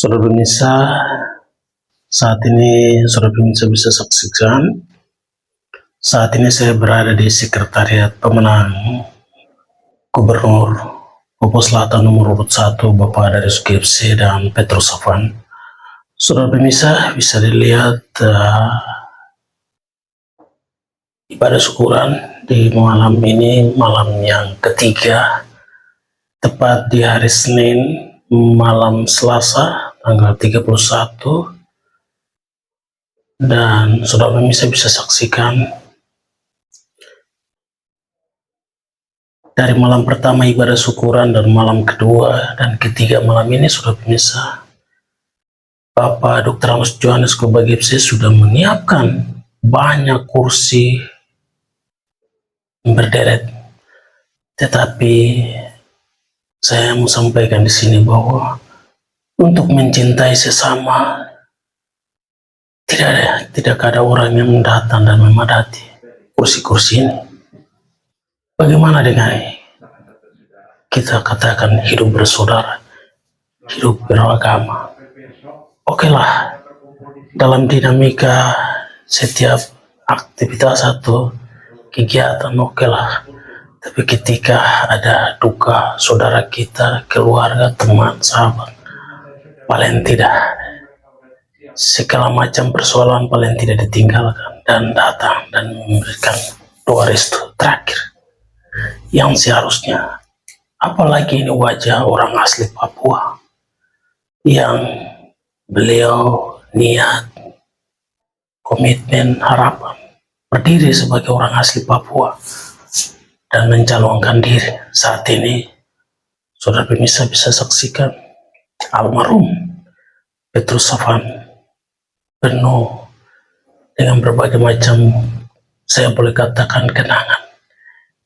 Saudara pemirsa, saat ini saudara pemirsa bisa saksikan, saat ini saya berada di sekretariat pemenang Gubernur Papua Selatan nomor urut 1 Bapak Darius GFC dan Petrus Safan. Saudara pemirsa bisa dilihat ibadah syukuran di malam ini, malam yang ketiga, tepat di hari Senin malam Selasa tanggal 31, dan saudara pemirsa bisa saksikan dari malam pertama ibadah syukuran dan malam kedua dan ketiga malam ini, saudara pemirsa, Bapak Dr. Amos Johannes Kuba GFC sudah menyiapkan banyak kursi berderet. Tetapi saya mau sampaikan di sini bahwa untuk mencintai sesama tidak ada orang yang datang dan memadati kursi-kursi ini. Bagaimana dengan kita katakan hidup bersaudara, hidup beragama? Oke lah, dalam dinamika setiap aktivitas atau kegiatan oke lah. Tapi ketika ada duka saudara kita, keluarga, teman, sahabat, paling tidak segala macam persoalan paling tidak ditinggalkan dan datang dan memberikan doa restu terakhir yang seharusnya, apalagi ini wajah orang asli Papua yang beliau niat, komitmen, harapan berdiri sebagai orang asli Papua dan mencalonkan diri. Saat ini saudara pemirsa bisa saksikan almarhum Petrus Safan penuh dengan berbagai macam, saya boleh katakan, kenangan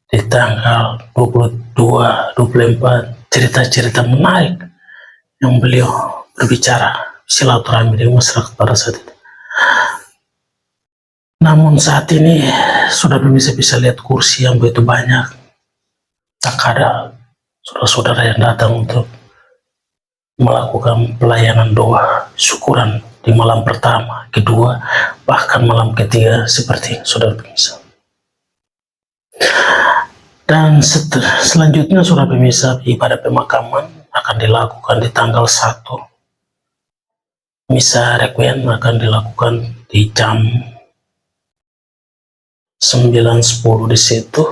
di tanggal 22, 24, cerita-cerita menarik yang beliau berbicara silaturahmi dengan masyarakat pada saat itu. Namun saat ini sudah bisa lihat kursi yang begitu banyak, tak ada saudara-saudara yang datang untuk melakukan pelayanan doa syukuran di malam pertama, kedua, bahkan malam ketiga seperti saudara pemirsa. Dan selanjutnya saudara pemirsa, ibadah pemakaman akan dilakukan di tanggal 1. Misa requiem akan dilakukan di jam 9.10 di situ,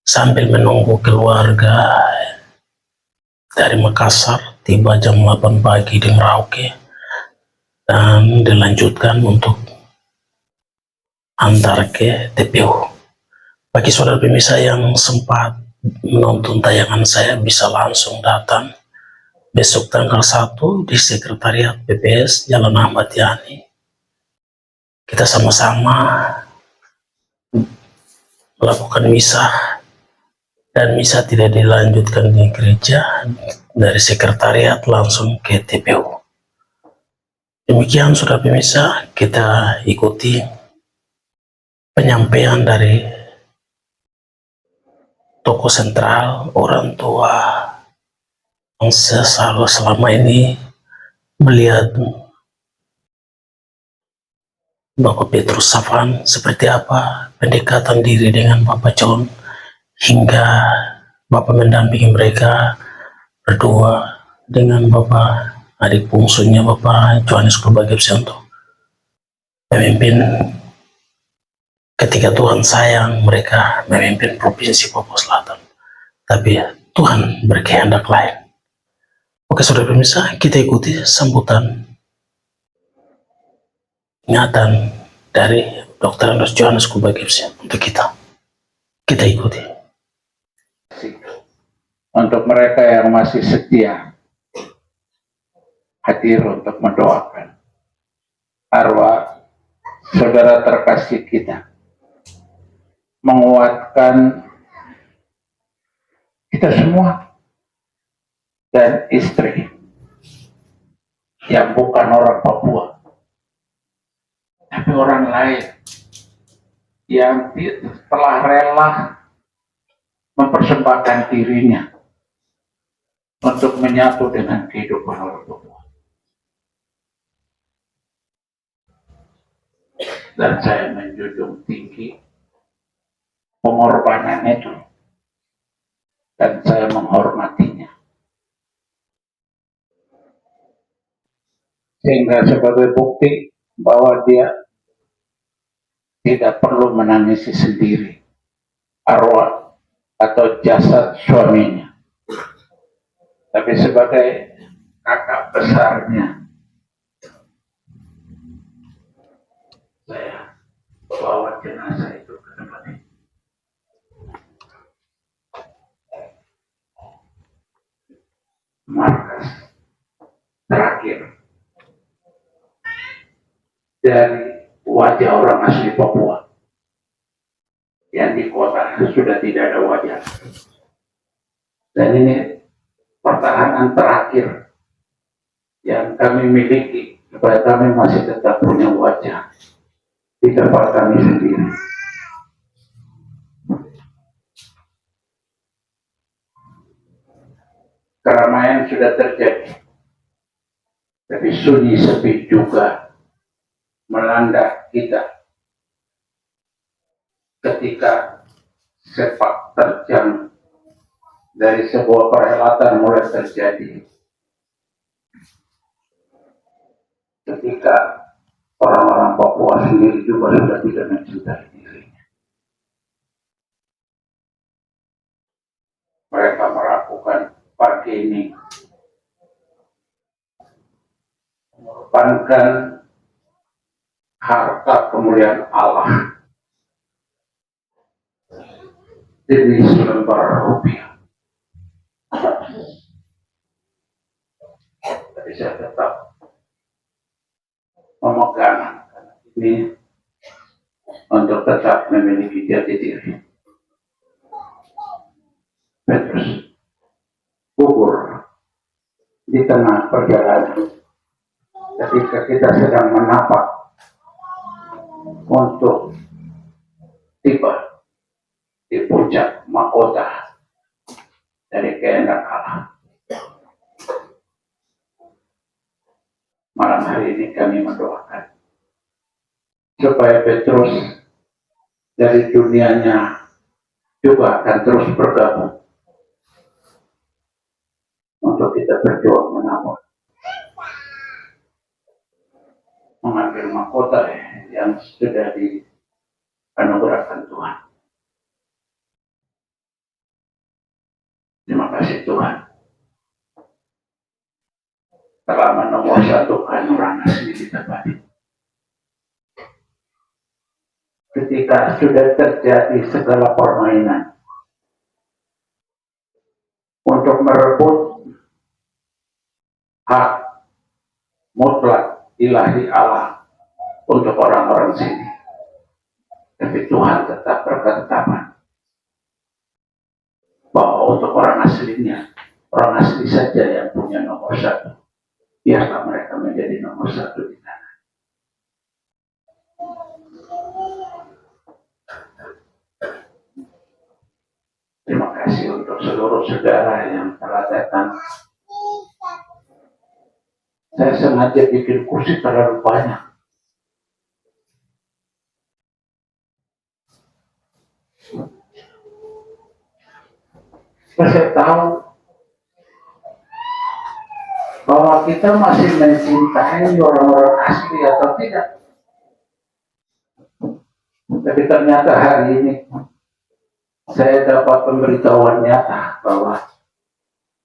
sambil menunggu keluarga dari Makassar tiba jam 8 pagi di Merauke dan dilanjutkan untuk antar ke TPU. Bagi saudara pemirsa yang sempat menonton tayangan saya, bisa langsung datang besok tanggal 1 di sekretariat PPS Jalan Ahmad Yani. Kita sama-sama melakukan misa, dan misa tidak dilanjutkan di gereja, dari sekretariat langsung ke TPU. Demikian saudara pemirsa, kita ikuti penyampaian dari tokoh sentral, orang tua yang selalu selama ini melihat Bapak Petrus Safan seperti apa pendekatan diri dengan Bapak John, hingga Bapak mendampingi mereka berdua dengan Bapak adik bungsunya Bapak Johannes Kuba GFC untuk memimpin. Ketika Tuhan sayang mereka memimpin Provinsi Papua Selatan, tapi Tuhan berkehendak lain. Oke saudara pemirsa, kita ikuti sambutan ingatan dari Dr. Amos Johannes Kuba GFC untuk kita. Kita ikuti. Untuk mereka yang masih setia hadir untuk mendoakan arwah saudara terkasih kita, menguatkan kita semua dan istri yang bukan orang Papua tapi orang lain yang telah rela mempersembahkan dirinya untuk menyatu dengan kehidupan orang Papua. dan saya menjunjung tinggi pengorbanan itu dan saya menghormatinya. Sehingga sebagai bukti bahwa dia tidak perlu menangisi sendiri arwah atau jasad suaminya, tapi sebagai kakak besarnya saya bawa jenazah itu ke tempat ini. Markas terakhir dari wajah orang asli Papua yang di kota sudah tidak ada wajah, dan ini pertahanan terakhir yang kami miliki supaya kami masih tetap punya wajah di tempat kami sendiri. Keramaian sudah terjadi, tapi sunyi sepi juga melanda kita ketika sepak terjang dari sebuah perhelatan mulai terjadi. Ketika orang-orang Papua sendiri juga sudah tidak mencintai dirinya. Mereka melakukan bargaining, mengorbankan harta kemuliaan Allah demi selembar rupiah. Tapi saya tetap memegang ini untuk tetap memiliki jati diri. Petrus gugur di tengah perjalanan ketika kita sedang menapak untuk tiba di puncak mahkota dari kehendak Allah. Malam hari ini kami mendoakan supaya Petrus dari dunianya juga akan terus bergabung untuk kita berjuang mengambil mahkota yang sudah dianugerahkan Tuhan. Terima kasih Tuhan telah menomor satukan orang asli di tempat ini. Ketika sudah terjadi segala permainan untuk merebut hak mutlak ilahi Allah untuk orang-orang sini, tapi Tuhan tetap berketapan bahwa untuk orang aslinya, orang asli saja yang punya nomor satu. Biarlah mereka menjadi nomor satu di tanah. Terima kasih untuk seluruh saudara yang telah datang. Saya sengaja bikin kursi terlalu banyak. Saya tahu bahwa kita masih mencintai orang-orang asli atau tidak. Tapi ternyata hari ini saya dapat pemberitahuan nyata bahwa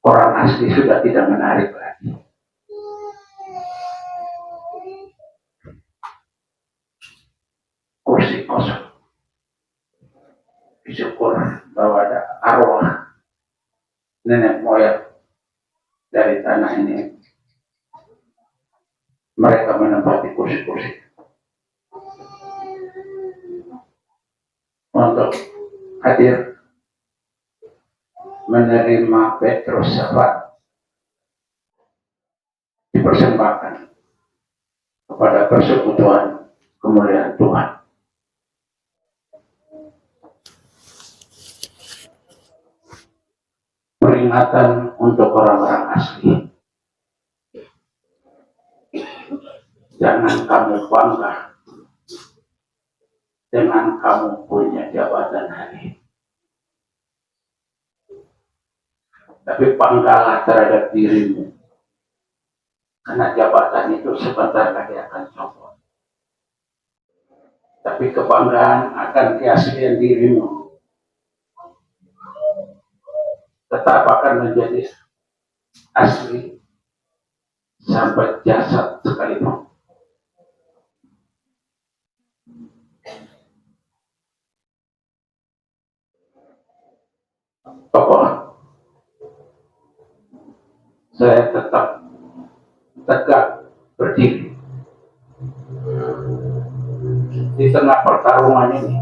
orang asli sudah tidak menarik lagi. Kursi kosong. Syukur bahwa ada arwah nenek moyang dari tanah ini. Mereka menempati kursi-kursi untuk hadir menerima Petrus Safat dipersembahkan kepada persekutuan kemuliaan Tuhan. Peringatan untuk orang-orang asli. Jangan kamu bangga dengan kamu punya jabatan hari ini. Tapi banggalah terhadap dirimu, karena jabatan itu sebentar lagi akan copot. Tapi kebanggaan akan keaslian dirimu tetap akan menjadi asli sampai jasad sekalipun. Tokoh, saya tetap tegak berdiri di tengah pertarungan ini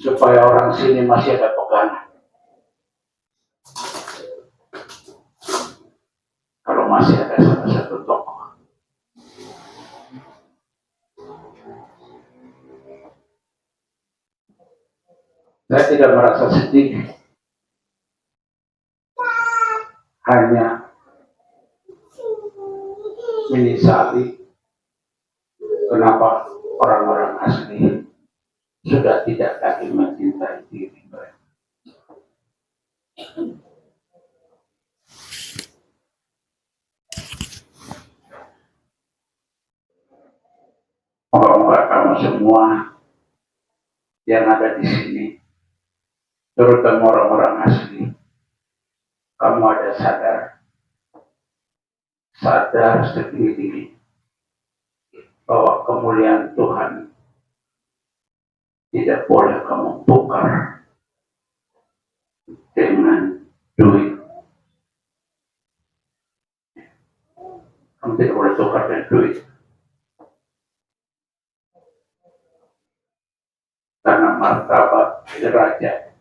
supaya orang sini masih ada pegangan. Kalau masih ada salah satu tokoh, saya tidak merasa sedih, hanya menyesali kenapa orang-orang asli sudah tidak lagi mencintai diri mereka. Moga-moga kamu semua yang ada di sini, terutama orang-orang asli, kamu ada sadar setinggi-tinggi bahwa kemuliaan Tuhan tidak boleh kamu tukar dengan duit. Kamu tidak boleh tukar dengan duit. Karena martabat derajat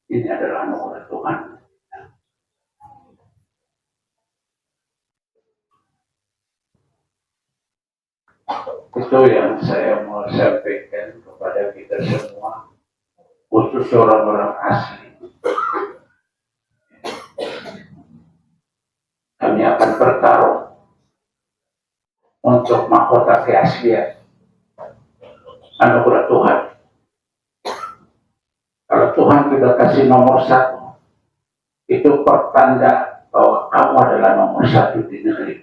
ini adalah anugerah Tuhan. Itu yang saya mau sampaikan kepada kita semua, khusus orang-orang asli. Kami akan bertarung untuk mahkota keaslian anugerah Tuhan. Kalau Tuhan sudah kasih nomor 1, itu pertanda bahwa kamu adalah nomor 1 di negeri.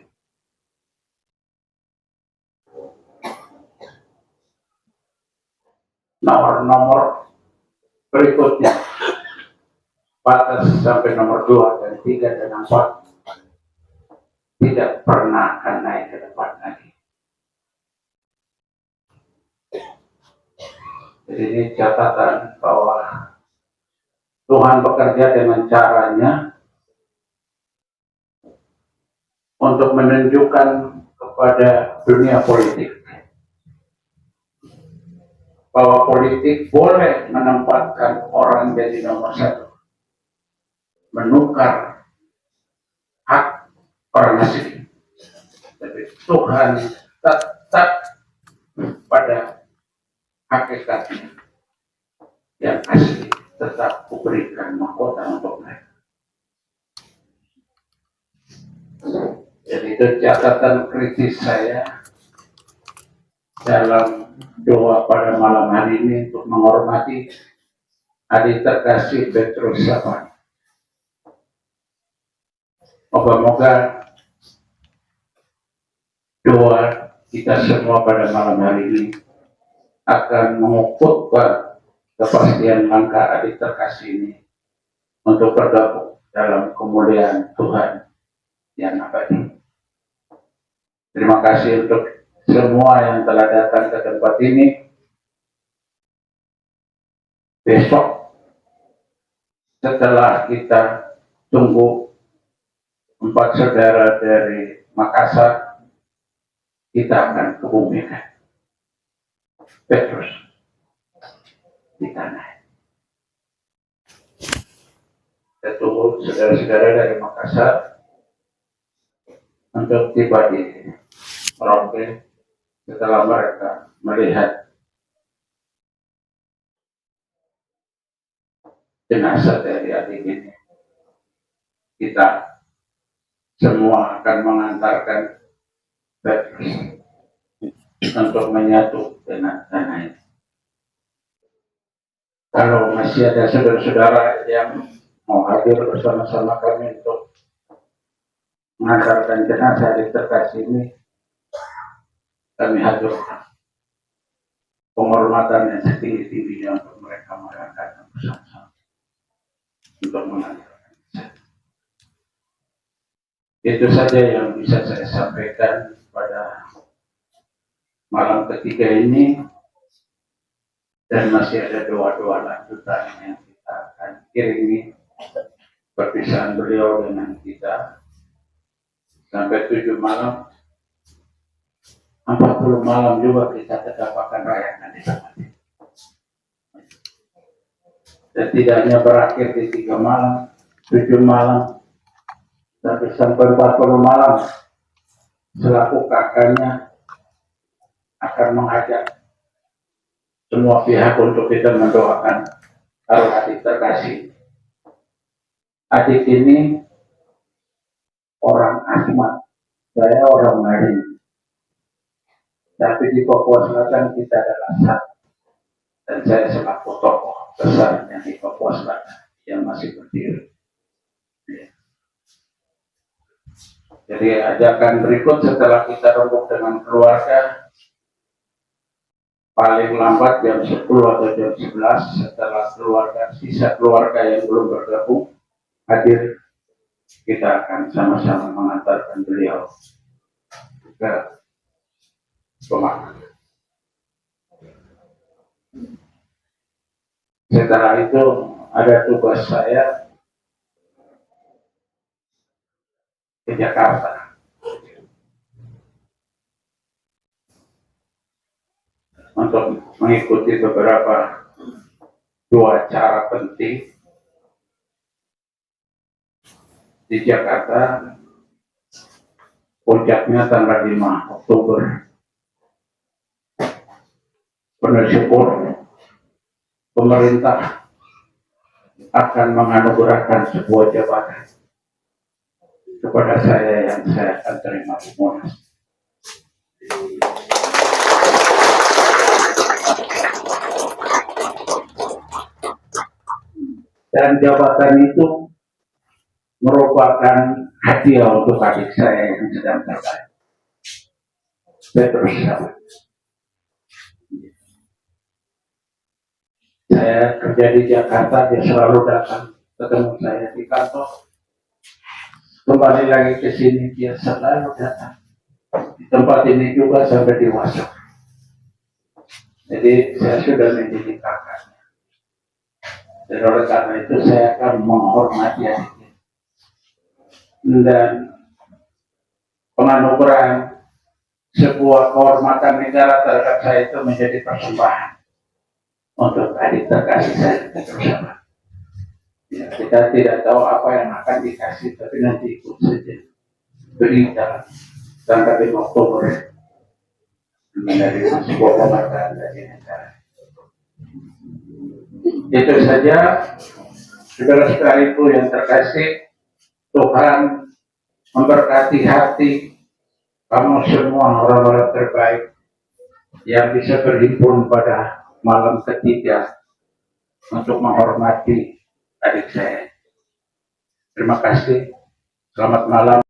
Nomor-nomor berikutnya, batas sampai nomor 2 dan 3 dan 4 tidak pernah akan naik ke depan lagi. Jadi ini catatan bahwa Tuhan bekerja dengan caranya untuk menunjukkan kepada dunia politik bahwa politik boleh menempatkan orang jadi nomor 1, menukar hak orang asli. Tapi Tuhan tetap pada hakikatnya yang asli, tetap kuberikan mahkota untuk mereka. Jadi itu catatan kritis saya dalam doa pada malam hari ini untuk menghormati adik terkasih Petrus Sapan. Moga-moga doa kita semua pada malam hari ini akan mengukuhkan kepastian langkah adik terkasih ini untuk bergabung dalam kemuliaan Tuhan yang abadi. Terima kasih untuk semua yang telah datang ke tempat ini. Besok setelah kita tunggu 4 saudara dari Makassar, kita akan ke bumi Petrus di tanah. Kita tunggu saudara-saudara dari Makassar untuk tiba di Merauke setelah mereka melihat jenazah dari adik ini. Kita semua akan mengantarkan untuk menyatu dengan tanah ini. Kalau masih ada saudara-saudara yang mau hadir bersama-sama kami untuk mengantarkan jenazah di terkasih ini, kami haturkan penghormatan yang setinggi-tingginya untuk mereka mengangkat bersama-sama untuk mengantarkan. Itu saja yang bisa saya sampaikan pada malam ketiga ini, dan masih ada doa-doa lanjutan yang kita akan kirimi perpisahan beliau dengan kita sampai 7 malam, 40 malam juga kita tetap akan rayakan di tempat ini. Dan tidak hanya berakhir di 3 malam, 7 malam, tapi sampai 40 malam, selaku kakaknya akan mengajak semua pihak untuk kita mendoakan arwah adik terkasih. Adik ini orang Asmat, saya orang Ngarin. Tapi di Papua Selatan kita adalah satu. Dan saya selaku tokoh besarnya di Papua Selatan yang masih berdiri. Jadi ajakan berikut setelah kita rembuk dengan keluarga, paling lambat jam 10 atau jam 11 setelah sisa keluarga yang belum bergabung hadir, kita akan sama-sama mengantarkan beliau ke pemakaman. Setelah itu ada tugas saya ke Jakarta untuk mengikuti beberapa 2 acara penting di Jakarta. Puncaknya tanggal 5 Oktober. Penuh syukur pemerintah akan menganugerahkan sebuah jabatan kepada saya yang saya akan terima di Monas. Dan jabatan itu merupakan hadiah untuk adik saya yang sedang terbaik. Petrus Sabat. Saya kerja di Jakarta, dia selalu datang ketemu saya di kantor. Kembali lagi ke sini, dia selalu datang. Di tempat ini juga sampai di WhatsApp. Jadi saya sudah menjadi kakaknya. Dan oleh karena itu saya akan menghormati adiknya. Dan penganugerahan sebuah kehormatan negara terhadap saya itu menjadi persembahan untuk adik terkasih saya bersama. Ya, kita tidak tahu apa yang akan dikasih, tapi nanti ikut saja berita tanggal 5 Oktober menerima sebuah penghargaan dari negara. Itu saja, saudara-saudariku yang terkasih, Tuhan memberkati hati kamu semua orang-orang terbaik yang bisa berhimpun pada malam ketiga untuk menghormati adik saya. Terima kasih. Selamat malam.